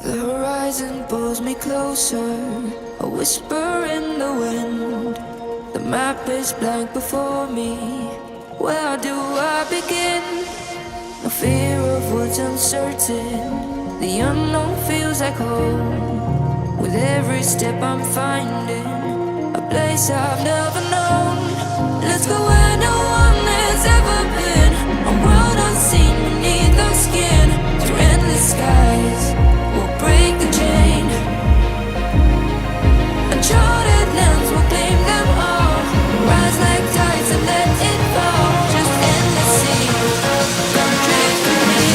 The horizon pulls me closer, a whisper in the wind. The map is blank before me, where do I begin? No fear of what's uncertain, the unknown feels like home. With every step I'm finding a place I've never known. Let's go where no one has ever been, a world unseen beneath our skin. Through endless skies, we'll break the chain. Uncharted lands will claim them all. Rise like tides and let it fall. Just endless sea. Come drift with me.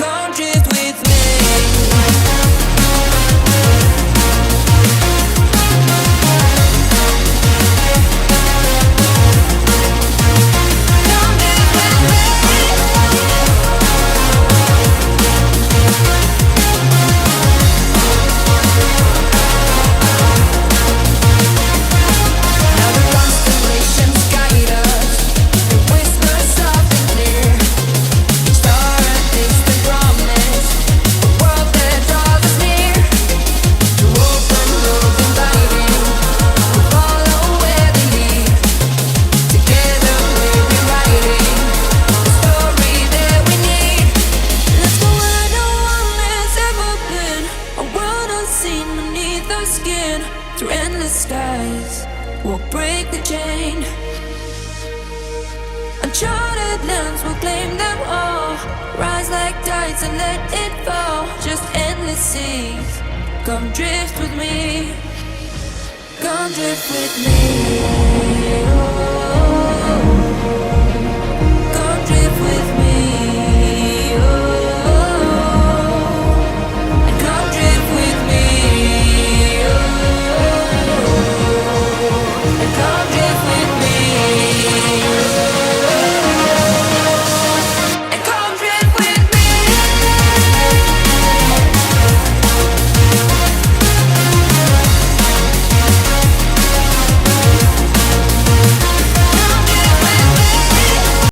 Come drift with me. Through endless skies, we'll break the chain. Uncharted lands will claim them all. Rise like tides and let it fall. Just endless seas. Come drift with me. Come drift with me. Oh.